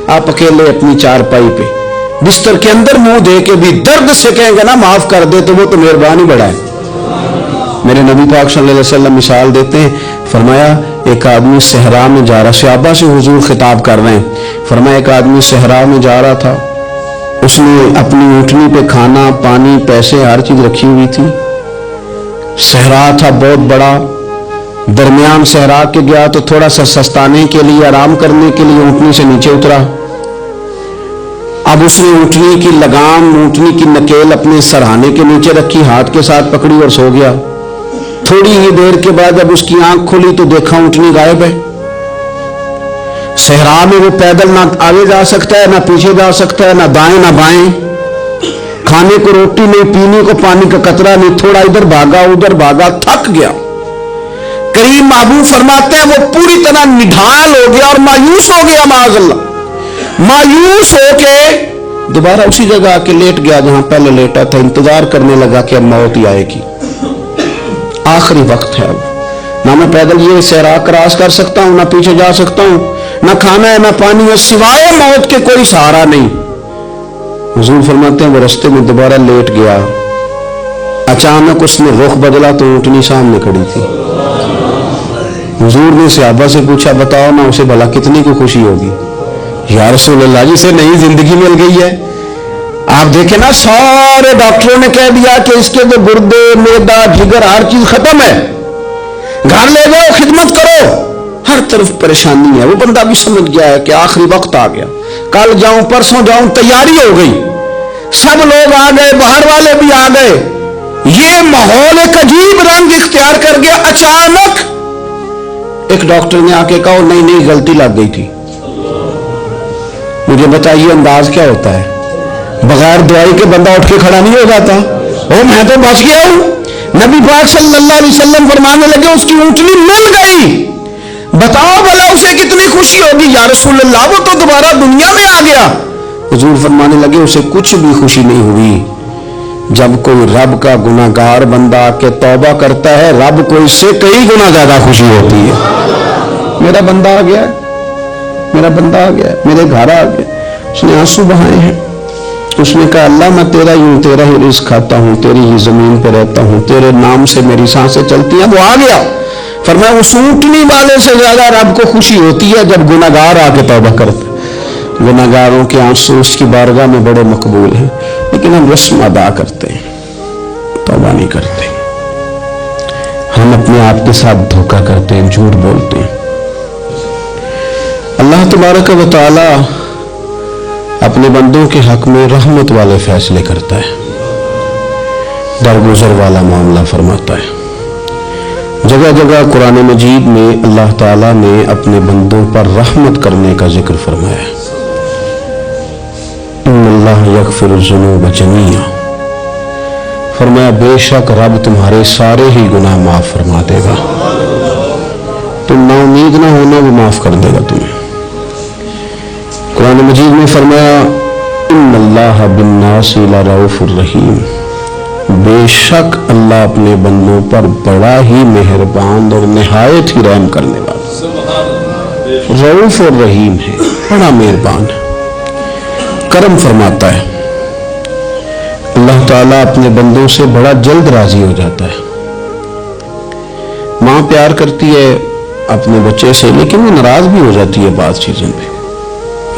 آپ اکیلے اپنی چارپائی پہ بستر کے اندر منہ دے کے بھی درد سے کہیں گے نا معاف کر دے تو وہ تو مہربانی بڑا ہے۔ میرے نبی پاک صلی اللہ علیہ وسلم مثال دیتے ہیں، فرمایا ایک آدمی صحرا میں جا رہا، صحابہ سے حضور خطاب کر رہے ہیں، فرمایا ایک آدمی صحرا میں جا رہا تھا، اس نے اپنی اونٹنی پہ کھانا پانی پیسے ہر چیز رکھی ہوئی تھی، صحرا تھا بہت بڑا، درمیان صحرا کے گیا تو تھوڑا سا سستانے کے لیے آرام کرنے کے لیے اونٹنی سے نیچے اترا، اب اس نے اونٹنی کی لگام اونٹنی کی نکیل اپنے سرہانے کے نیچے رکھی، ہاتھ کے ساتھ پکڑی اور سو گیا۔ تھوڑی ہی دیر کے بعد جب اس کی آنکھ کھلی تو دیکھا اونٹنی غائب ہے۔ صحرا میں وہ پیدل نہ آگے جا سکتا ہے نہ پیچھے جا سکتا ہے، نہ دائیں نہ بائیں، کھانے کو روٹی نہیں، پینے کو پانی کا قطرہ نہیں، تھوڑا ادھر بھاگا ادھر بھاگا، تھک گیا۔ کریم محبوب فرماتے ہیں وہ پوری طرح نڈھال ہو گیا اور مایوس ہو گیا، معاذ اللہ، مایوس ہو کے دوبارہ اسی جگہ آ کے لیٹ گیا جہاں پہلے لیٹا تھا، انتظار کرنے لگا کہ اب موت ہی آئے گی، آخری وقت ہے، اب نہ میں پیدل یہ صحرا کراس کر سکتا ہوں، نہ پیچھے جا سکتا ہوں، نہ کھانا ہے نہ پانی ہے، سوائے موت کے کوئی سہارا نہیں۔ حضور فرماتے ہیں وہ رستے میں دوبارہ لیٹ گیا، اچانک اس نے رخ بدلا تو اونٹنی سامنے کھڑی تھی۔ حضور نے صحابہ سے پوچھا بتاؤ نا اسے بھلا کتنی کو خوشی ہوگی؟ یا رسول اللہ جسے نئی زندگی مل گئی ہے۔ آپ دیکھیں نا سارے ڈاکٹروں نے کہہ دیا کہ اس کے جو گردے معدہ جگر ہر چیز ختم ہے، گھر لے جاؤ خدمت کرو، ہر طرف پریشانی ہے، وہ بندہ بھی سمجھ گیا ہے کہ آخری وقت آ گیا، کل جاؤں پرسوں جاؤں، تیاری ہو گئی، سب لوگ آ گئے، باہر والے بھی آ گئے، یہ ماحول ایک عجیب رنگ اختیار کر گیا۔ اچانک ایک ڈاکٹر نے آ کے کہا نہیں نہیں غلطی لگ گئی تھی۔ مجھے بتائیے انداز کیا ہوتا ہے؟ بغیر دوائی کے بندہ اٹھ کے کھڑا نہیں ہو جاتا، او میں تو بچ گیا ہوں۔ نبی پاک صلی اللہ علیہ وسلم فرمانے لگے اس کی اونٹنی مل گئی، بتاؤ بھلا اسے کتنی خوشی ہوگی؟ یا رسول اللہ وہ تو دوبارہ دنیا میں آ گیا۔ حضور فرمانے لگے اسے کچھ بھی خوشی نہیں ہوئی۔ جب کوئی رب کا گناہ گار بندہ آ کے توبہ کرتا ہے، رب کو اس سے کئی گنا زیادہ خوشی ہوتی ہے۔ میرا بندہ آ گیا، میرا بندہ آ گیا، میرے گھر آ گیا، اس نے آنسو بہائے ہیں، اس نے کہا اللہ میں تیرا ہی رزق کھاتا ہوں، تیری ہی زمین پہ رہتا ہوں، تیرے نام سے میری سانسیں چلتی ہیں۔ وہ آ گیا، فرمایا اس اونٹنی والے سے زیادہ رب کو خوشی ہوتی ہے جب گناہگار آ کے توبہ کرتا ہے۔ گناہگاروں کے آنسو اس کی بارگاہ میں بڑے مقبول ہیں، لیکن ہم رسم ادا کرتے ہیں، توبہ نہیں کرتے، ہم اپنے آپ کے ساتھ دھوکہ کرتے ہیں، جھوٹ بولتے ہیں۔ اللہ تبارک و تعالی اپنے بندوں کے حق میں رحمت والے فیصلے کرتا ہے، درگزر والا معاملہ فرماتا ہے۔ جگہ جگہ قرآن مجید میں اللہ تعالیٰ نے اپنے بندوں پر رحمت کرنے کا ذکر فرمایا ہے۔ ان اللہ یغفر الذنوب جمیعا، فرمایا بے شک رب تمہارے سارے ہی گناہ معاف فرما دے گا، تم نا امید نہ ہونا، وہ معاف کر دے گا تمہیں۔ قرآن مجید میں فرمایا ان اللہ بالناس لرؤوف الرحیم، بے شک اللہ اپنے بندوں پر بڑا ہی مہربان اور نہایت ہی رحم کرنے والا، رؤوف اور رحیم ہے، بڑا مہربان ہے، کرم فرماتا ہے۔ اللہ تعالیٰ اپنے بندوں سے بڑا جلد راضی ہو جاتا ہے۔ ماں پیار کرتی ہے اپنے بچے سے، لیکن وہ ناراض بھی ہو جاتی ہے بعض چیزوں پہ،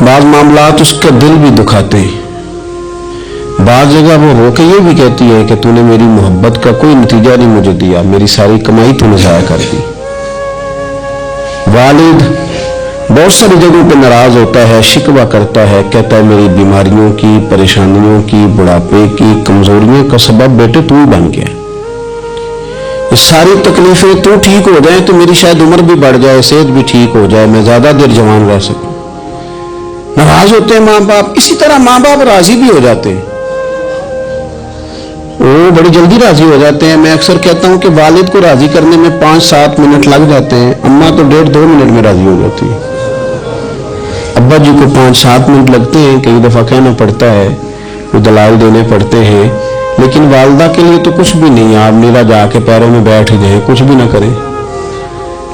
بعض معاملات اس کا دل بھی دکھاتے ہیں، بعض جگہ وہ رو کے یہ بھی کہتی ہے کہ تو نے میری محبت کا کوئی نتیجہ نہیں مجھے دیا، میری ساری کمائی تو نے ضائع کر دی۔ والد بہت ساری جگہوں پہ ناراض ہوتا ہے، شکوہ کرتا ہے، کہتا ہے میری بیماریوں کی، پریشانیوں کی، بڑھاپے کی، کمزوریوں کا سبب بیٹے تو ہی بن گیا، یہ ساری تکلیفیں تو ٹھیک ہو جائیں تو میری شاید عمر بھی بڑھ جائے، صحت بھی ٹھیک ہو جائے، میں زیادہ دیر جوان رہ سکوں۔ ناراض ہوتے ہیں ماں باپ، اسی طرح ماں باپ راضی بھی ہو جاتے ہیں، وہ بڑی جلدی راضی ہو جاتے ہیں۔ میں اکثر کہتا ہوں کہ والد کو راضی کرنے میں 5-7 منٹ لگ جاتے ہیں، اماں تو 1.5-2 منٹ میں راضی ہو جاتی ہے۔ ابا جی کو 5-7 منٹ لگتے ہیں، کئی دفعہ کہنا پڑتا ہے، وہ دلائل دینے پڑتے ہیں، لیکن والدہ کے لیے تو کچھ بھی نہیں، آپ نیلا جا کے پیروں میں بیٹھ جائیں، کچھ بھی نہ کریں،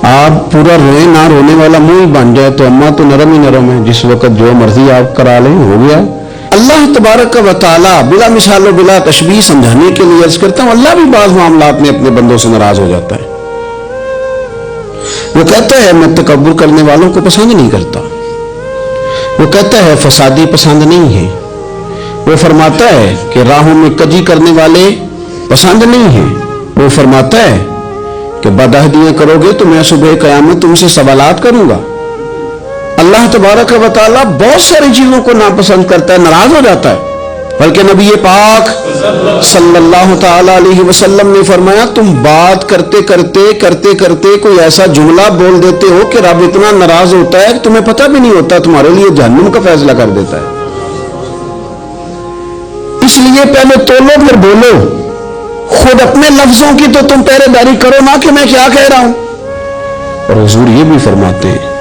آپ پورا روئیں نہ رونے والا منہ ہی بن جائے تو اما تو نرم ہی نرم ہے، جس وقت جو مرضی آپ کرا لیں ہو گیا۔ اللہ تبارک و تعالیٰ بلا مثال و بلا تشبیہ سمجھانے کے لیے عرض کرتا ہوں، اللہ بھی بعض معاملات میں اپنے بندوں سے ناراض ہو جاتا ہے۔ وہ کہتا ہے میں تکبر کرنے والوں کو پسند نہیں کرتا، وہ کہتا ہے فسادی پسند نہیں ہے، وہ فرماتا ہے کہ راہوں میں کجی کرنے والے پسند نہیں ہیں، وہ فرماتا ہے کہ بدعہدیاں کرو گے تو میں صبح قیامت تم سے سوالات کروں گا۔ اللہ تبارک و تعالیٰ بہت ساری چیزوں کو ناپسند کرتا ہے، ناراض ہو جاتا ہے، بلکہ نبی پاک صلی اللہ تعالی علیہ وسلم نے فرمایا تم بات کرتے کرتے کوئی ایسا جملہ بول دیتے ہو کہ رب اتنا ناراض ہوتا ہے کہ تمہیں پتہ بھی نہیں ہوتا، تمہارے لیے جہنم کا فیصلہ کر دیتا ہے۔ اس لیے پہلے تولو پھر بولو، خود اپنے لفظوں کی تو تم پہرے داری کرو نا کہ میں کیا کہہ رہا ہوں۔ اور حضور یہ بھی فرماتے ہیں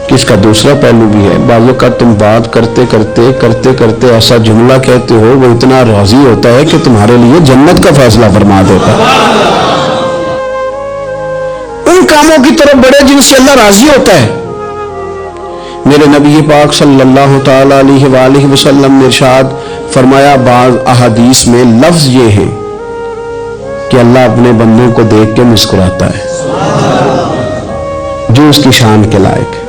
کہ اس کا دوسرا پہلو بھی ہے، بعض اوقات تم بات کرتے ایسا جملہ کہتے ہو وہ اتنا راضی ہوتا ہے کہ تمہارے لیے جنت کا فیصلہ فرما دیتا ہے۔ ان کاموں کی طرف بڑے جن سے اللہ راضی ہوتا ہے۔ میرے نبی پاک صلی اللہ تعالی علیہ وآلہ وسلم نے ارشاد فرمایا، بعض احادیث میں لفظ یہ ہے کہ اللہ اپنے بندوں کو دیکھ کے مسکراتا ہے جو اس کی شان کے لائق ہے۔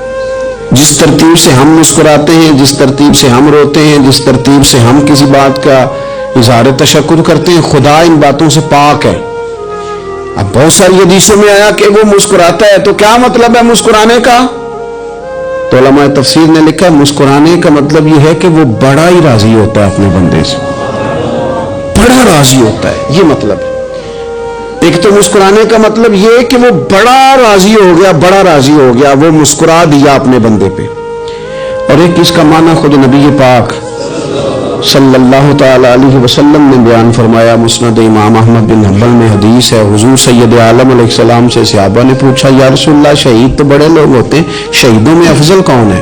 جس ترتیب سے ہم مسکراتے ہیں، جس ترتیب سے ہم روتے ہیں، جس ترتیب سے ہم کسی بات کا اظہار تشکر کرتے ہیں، خدا ان باتوں سے پاک ہے۔ اب بہت ساری حدیثوں میں آیا کہ وہ مسکراتا ہے، تو کیا مطلب ہے مسکرانے کا؟ تو علماء تفسیر نے لکھا مسکرانے کا مطلب یہ ہے کہ وہ بڑا ہی راضی ہوتا ہے اپنے بندے سے، بڑا راضی ہوتا ہے، یہ مطلب ہے۔ ایک تو مسکرانے کا مطلب یہ کہ وہ بڑا راضی ہو گیا، وہ مسکرا دیا اپنے بندے پہ۔ اور ایک اس کا معنی خود نبی پاک صلی اللہ تعالی علیہ وسلم نے بیان فرمایا، مسند امام احمد بن حنبل میں حدیث ہے، حضور سید عالم علیہ السلام سے صحابہ نے پوچھا یا رسول اللہ شہید تو بڑے لوگ ہوتے ہیں، شہیدوں میں افضل کون ہے؟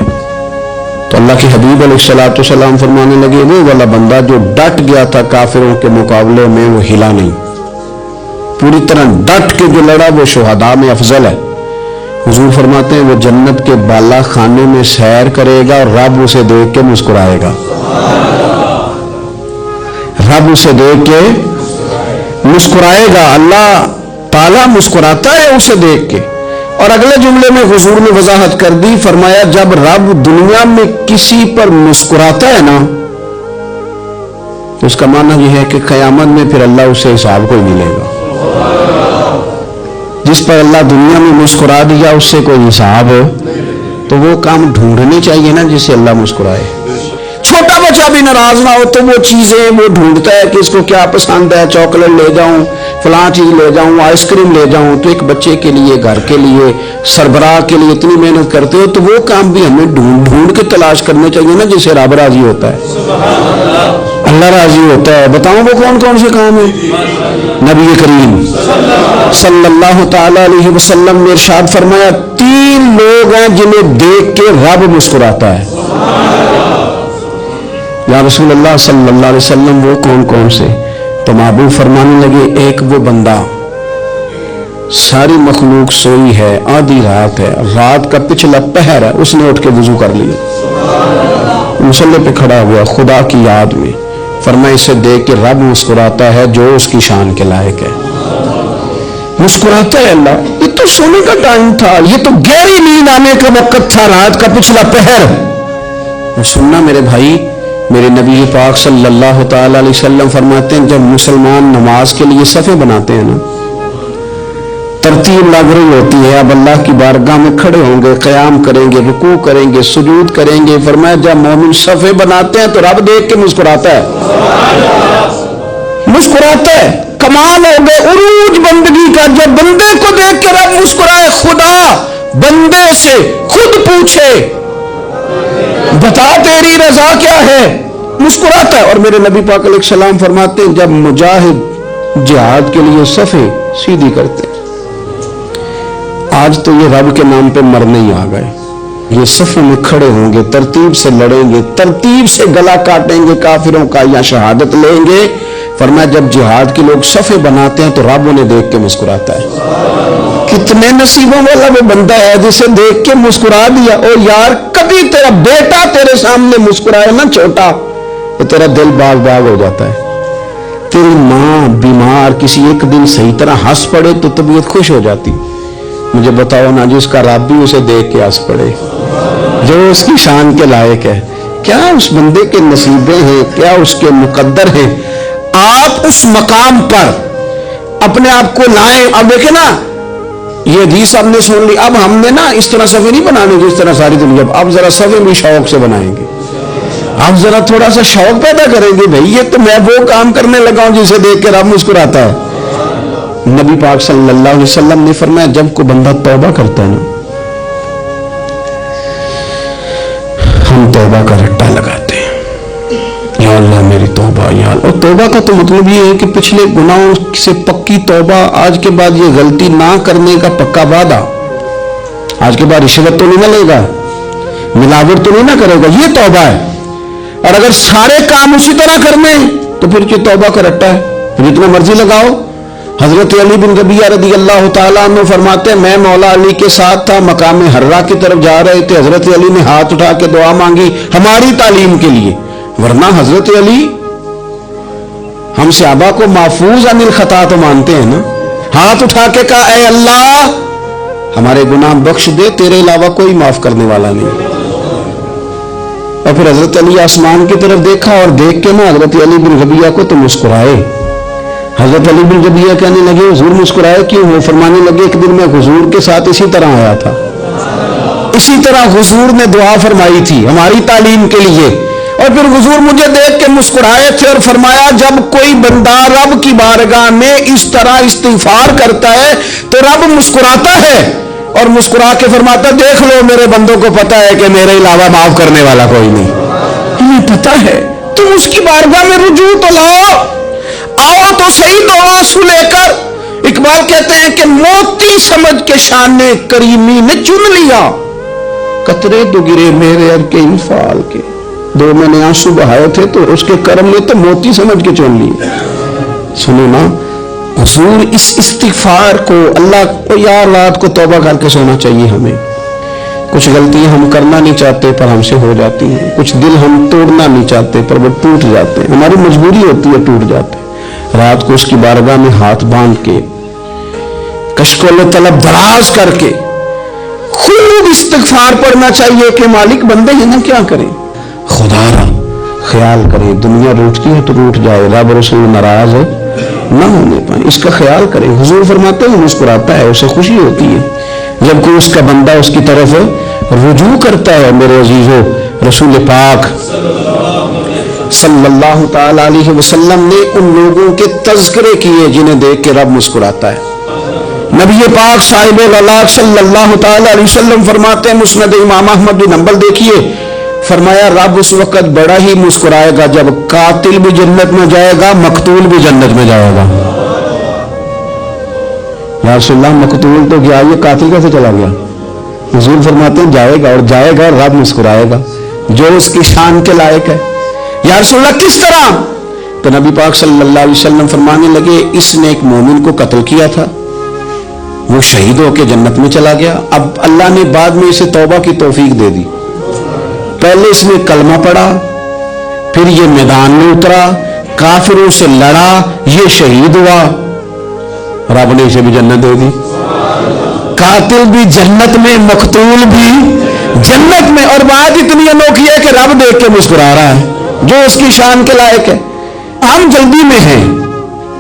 تو اللہ کے حبیب علیہ السلام فرمانے لگے وہ والا بندہ جو ڈٹ گیا تھا کافروں کے مقابلے میں، وہ ہلا نہیں، پوری طرح ڈٹ کے جو لڑا وہ شہداء میں افضل ہے۔ حضور فرماتے ہیں وہ جنت کے بالا خانے میں سیر کرے گا اور رب اسے دیکھ کے مسکرائے گا، رب اسے دیکھ کے مسکرائے گا، اللہ تعالیٰ مسکراتا ہے اسے دیکھ کے۔ اور اگلے جملے میں حضور نے وضاحت کر دی، فرمایا جب رب دنیا میں کسی پر مسکراتا ہے نا تو اس کا معنی یہ ہے کہ قیامت میں پھر اللہ اسے حساب کوئی نہیں لے گا۔ جس پر اللہ دنیا میں مسکرا دیا اس سے کوئی حساب ہو تو وہ کام ڈھونڈنے چاہیے نا جس سے اللہ مسکرائے۔ چھوٹا بچہ بھی ناراض نہ ہو تو وہ چیزیں وہ ڈھونڈتا ہے کہ اس کو کیا پسند ہے، چاکلیٹ لے جاؤں، فلاں چیز لے جاؤں، آئس کریم لے جاؤں، تو ایک بچے کے لیے، گھر کے لیے، سربراہ کے لیے اتنی محنت کرتے ہو تو وہ کام بھی ہمیں ڈھونڈ کے تلاش کرنے چاہیے نا جس سے رب راضی ہوتا ہے، اللہ راضی ہوتا ہے۔ بتاؤں وہ کون کون سے کام ہیں؟ نبی کریم صلی اللہ تعالی علیہ وسلم نے ارشاد فرمایا 3 لوگ ہیں جنہیں دیکھ کے رب مسکراتا ہے۔ یا رسول اللہ صلی اللہ علیہ وسلم وہ کون کون سے؟ تو محبوب فرمانے لگے ایک وہ بندہ ساری مخلوق سوئی ہے، آدھی رات ہے، رات کا پچھلا پہر ہے، اس نے اٹھ کے وضو کر لیا، مصلی پہ کھڑا ہوا خدا کی یاد میں، فرمایا اسے دیکھ کے رب مسکراتا ہے جو اس کی شان کے لائق ہے، مسکراتا ہے اللہ۔ یہ تو سونے کا ٹائم تھا، یہ تو گہری نیند آنے کا وقت تھا، رات کا پچھلا پہر۔ سننا میرے بھائی، میرے نبی پاک صلی اللہ تعالی علیہ وسلم فرماتے ہیں جب مسلمان نماز کے لیے صفیں بناتے ہیں نا، ترتیب لگ رہی ہوتی ہے، اب اللہ کی بارگاہ میں کھڑے ہوں گے، قیام کریں گے، رکوع کریں گے، سجود کریں گے، فرمایا جب مومن صفیں بناتے ہیں تو رب دیکھ کے مسکراتا ہے، مسکراتا ہے۔ کمال ہو گئے عروج بندگی کا، جب بندے کو دیکھ کے رب مسکرائے، خدا بندے سے خود پوچھے بتا تیری رضا کیا ہے، مسکراتا ہے۔ اور میرے نبی پاک علیہ السلام فرماتے ہیں جب مجاہد جہاد کے لیے صفیں سیدھی کرتے، آج تو یہ رب کے نام پہ مرنے ہی آ گئے، یہ صفوں میں کھڑے ہوں گے، ترتیب سے لڑیں گے، ترتیب سے گلا کاٹیں گے کافروں کا یا شہادت لیں گے۔ فرمایا جب جہاد کے لوگ صفے بناتے ہیں تو رب انہیں دیکھ کے مسکراتا ہے۔ کتنے نصیبوں والا وہ بندہ ہے جسے دیکھ کے مسکرا دیا۔ او یار کبھی تیرا بیٹا تیرے سامنے مسکرائے نا چھوٹا تو تیرا دل باغ باغ ہو جاتا ہے۔ تیری ماں بیمار کسی ایک دن صحیح طرح ہنس پڑے تو طبیعت خوش ہو جاتی۔ مجھے بتاؤ نا جس کا رب بھی اسے دیکھ کے ہنس پڑے جو اس کی شان کے لائق ہے، کیا اس بندے کے نصیبیں ہیں، کیا اس کے مقدر ہیں۔ آپ اس مقام پر اپنے آپ کو لائیں۔ اب دیکھیں نا یہ حدیث ہم نے سن لی، اب ہم نے نا اس طرح صفے نہیں بنانے جس طرح ساری دنیا، اب ذرا صفے بھی شوق سے بنائیں گے۔ اب ذرا تھوڑا سا شوق پیدا کریں گے، بھائی یہ تو میں وہ کام کرنے لگا ہوں جسے دیکھ کے رب مسکراتا ہے۔ نبی پاک صلی اللہ علیہ وسلم نے فرمایا جب کوئی بندہ توبہ کرتا ہے نا، ہم توبہ کا رٹا لگاتے ہیں، یا اللہ میری توبہ یا اللہ۔ اور توبہ کا تو مطلب یہ ہے کہ پچھلے گناہوں سے پکی توبہ، آج کے بعد یہ غلطی نہ کرنے کا پکا وعدہ، آج کے بعد رشوت تو نہیں لے گا، ملاوٹ تو نہیں نہ کرے گا، یہ توبہ ہے۔ اور اگر سارے کام اسی طرح کرنے تو پھر یہ توبہ کا رٹا ہے، پھر جتنا مرضی لگاؤ۔ حضرت علی بن ربیعہ رضی اللہ تعالیٰ عنہ فرماتے ہیں میں مولا علی کے ساتھ تھا، مقام حرہ کی طرف جا رہے تھے، حضرت علی نے ہاتھ اٹھا کے دعا مانگی ہماری تعلیم کے لیے، ورنہ حضرت علی ہم صحابہ کو محفوظ عن الخطا تو مانتے ہیں نا، ہاتھ اٹھا کے کہا اے اللہ ہمارے گناہ بخش دے، تیرے علاوہ کوئی معاف کرنے والا نہیں۔ اور پھر حضرت علی آسمان کی طرف دیکھا اور دیکھ کے نا حضرت علی بن ربیعہ کو تو مسکرائے۔ حضرت علی بن ربیعہ کہنے لگے حضور مسکرائے کیوں؟ وہ فرمانے لگے ایک دن میں حضور کے ساتھ اسی طرح آیا تھا، اسی طرح حضور نے دعا فرمائی تھی ہماری تعلیم کے لیے، اور پھر حضور مجھے دیکھ کے مسکرائے تھے اور فرمایا جب کوئی بندہ رب کی بارگاہ میں اس طرح استغفار کرتا ہے تو رب مسکراتا ہے اور مسکرا کے فرماتا دیکھ لو میرے بندوں کو پتا ہے کہ میرے علاوہ معاف کرنے والا کوئی نہیں، انہیں پتا ہے، تم اس کی بارگاہ میں رجوع تو لاؤ، آؤ تو صحیح دعا سو لے کر۔ اقبال کہتے ہیں کہ موتی سمجھ کے شان کریمی نے چن لیا، قطرے تو گرے میرے ار کے انفال کے، دو میں نے آنسو بہائے تھے تو اس کے کرم نے تو موتی سمجھ کے چن لی۔ سنو نا حضور اس استغفار کو اللہ کو یا رات کو توبہ کر کے سونا چاہیے ہمیں۔ کچھ غلطیاں ہم کرنا نہیں چاہتے پر ہم سے ہو جاتی ہیں، کچھ دل ہم توڑنا نہیں چاہتے پر وہ ٹوٹ جاتے ہیں، ہماری مجبوری ہوتی ہے ٹوٹ جاتے ہیں۔ رات کو اس کی بارگاہ میں ہاتھ باندھ کے کشکول طلب دراز کر کے خوب استغفار پڑھنا چاہیے کہ مالک بندے ہیں نا کیا کریں، خدا را خیال کریں، دنیا روٹتی ہے تو روٹ جائے، رب رسول ناراض ہے نہ ہونے پائے، اس کا خیال کریں۔ حضور فرماتے ہیں مسکراتا ہے، اسے خوشی ہوتی ہے جب کوئی اس کا بندہ اس کی طرف رجوع کرتا ہے۔ میرے عزیزو رسول پاک صلی اللہ تعالی علیہ وسلم نے ان لوگوں کے تذکرے کیے جنہیں دیکھ کے رب مسکراتا ہے۔ نبی پاک صاحب العلاق صلی اللہ تعالی علیہ وسلم فرماتے ہیں مسند امام احمد بن حنبل دیکھیے، فرمایا رب اس وقت بڑا ہی مسکرائے گا جب قاتل بھی جنت میں جائے گا، مقتول بھی جنت میں جائے گا۔ یا رسول اللہ مقتول تو گیا، یہ قاتل کیسے چلا گیا؟ حضور فرماتے ہیں جائے گا، اور جائے گا اور رب مسکرائے گا جو اس کی شان کے لائق ہے۔ یا رسول اللہ کس طرح؟ تو نبی پاک صلی اللہ علیہ وسلم فرمانے لگے اس نے ایک مومن کو قتل کیا تھا، وہ شہید ہو کے جنت میں چلا گیا، اب اللہ نے بعد میں اسے توبہ کی توفیق دے دی، پہلے اس نے کلمہ پڑھا، پھر یہ میدان میں اترا، کافروں سے لڑا، یہ شہید ہوا، رب نے اسے بھی جنت دے دی۔ قاتل بھی جنت میں، مقتول بھی جنت میں، اور بات اتنی انوکھی ہے کہ رب دیکھ کے مسکرا رہا ہے جو اس کی شان کے لائق ہے۔ ہم جلدی میں ہیں،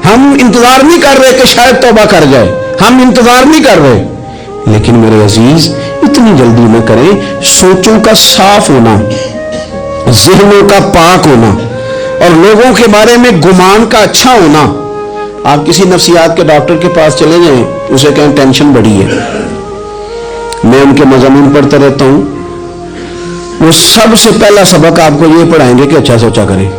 ہم انتظار نہیں کر رہے کہ شاید توبہ کر جائے، ہم انتظار نہیں کر رہے، لیکن میرے عزیز اتنی جلدی نہ کریں۔ سوچوں کا صاف ہونا، ذہنوں کا پاک ہونا اور لوگوں کے بارے میں گمان کا اچھا ہونا۔ آپ کسی نفسیات کے ڈاکٹر کے پاس چلے جائیں، اسے کہیں ٹینشن بڑی ہے، میں ان کے مضامین پڑھتا رہتا ہوں، وہ سب سے پہلا سبق آپ کو یہ پڑھائیں گے کہ اچھا سوچا کریں۔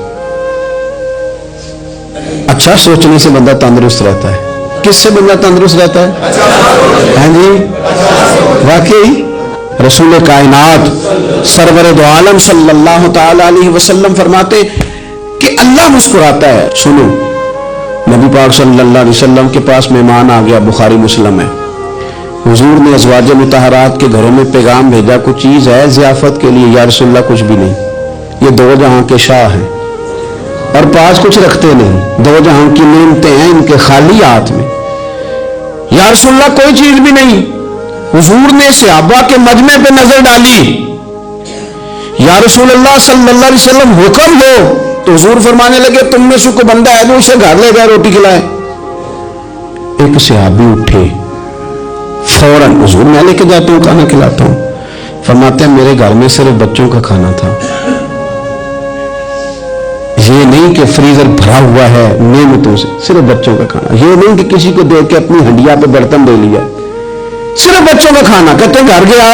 اچھا سوچنے سے بندہ تندرست رہتا ہے۔ کس سے بندہ تندرست رہتا ہے؟ ہاں جی واقعی رسول کائنات سرور دو عالم صلی اللہ تعالی علیہ وسلم فرماتے کہ اللہ مسکراتا ہے۔ سنو نبی پاک صلی اللہ علیہ وسلم کے پاس مہمان آ گیا، بخاری مسلم ہے. حضور نے ازواج مطہرات کے گھروں میں پیغام بھیجا، کچھ چیز ہے ضیافت کے لیے؟ یا رسول اللہ کچھ بھی نہیں، یہ دو جہاں کے شاہ ہیں اور پاس کچھ رکھتے نہیں، دو جہاں کی نعمتیں ہیں ان کے خالی ہاتھ میں. یا رسول اللہ کوئی چیز بھی نہیں. حضور نے صحابہ کے مجمع پہ نظر ڈالی، یا رسول اللہ صلی اللہ علیہ وسلم حکم دو. تو حضور فرمانے لگے تم میں سے کوئی بندہ ہے جو اسے گھر لے جائے روٹی کھلائے؟ ایک صحابی اٹھے فوراً، حضور میں لے کے جاتا ہوں کھانا کھلاتا ہوں. فرماتے ہیں میرے گھر میں صرف بچوں کا کھانا تھا، یہ نہیں کہ فریزر بھرا ہوا ہے نعمتوں سے، صرف بچوں کا کھانا. یہ نہیں کہ کسی کو دیکھ کے اپنی ہنڈیا پہ برتن دے لیا، صرف بچوں کا کھانا. کہتے ہیں گھر گیا،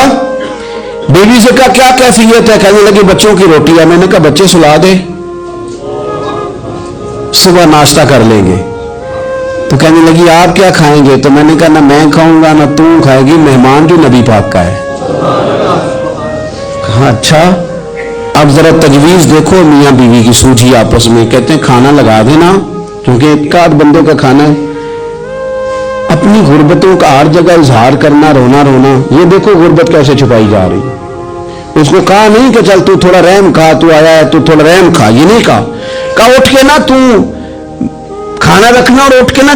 بیوی سے کہا کیا کیفیت ہے؟ کہنے لگی بچوں کی روٹی ہے. میں نے کہا بچے سلا دے، صبح ناشتہ کر لیں گے. تو کہنے لگی آپ کیا کھائیں گے؟ تو میں نے کہا نہ میں کھاؤں گا نہ تم کھائے گی، مہمان جو نبی پاک کا ہے. کہا اچھا، اب ذرا تجویز دیکھو میاں بیوی کی سوچی آپس میں. کہتے ہیں کھانا لگا دینا، کیونکہ ایک آدھ بندوں کا کھانا ہے. اپنی غربتوں کا ہر جگہ اظہار کرنا، رونا رونا. یہ دیکھو غربت کیسے چھپائی جا رہی. اس کو کہا نہیں کہ چل تو تھوڑا رحم کھا، تو آیا ہے تو تھوڑا رحم کھا، یہ نہیں کہا. کہا اٹھ کے نا تو کھانا رکھنا اور اٹھ کے نا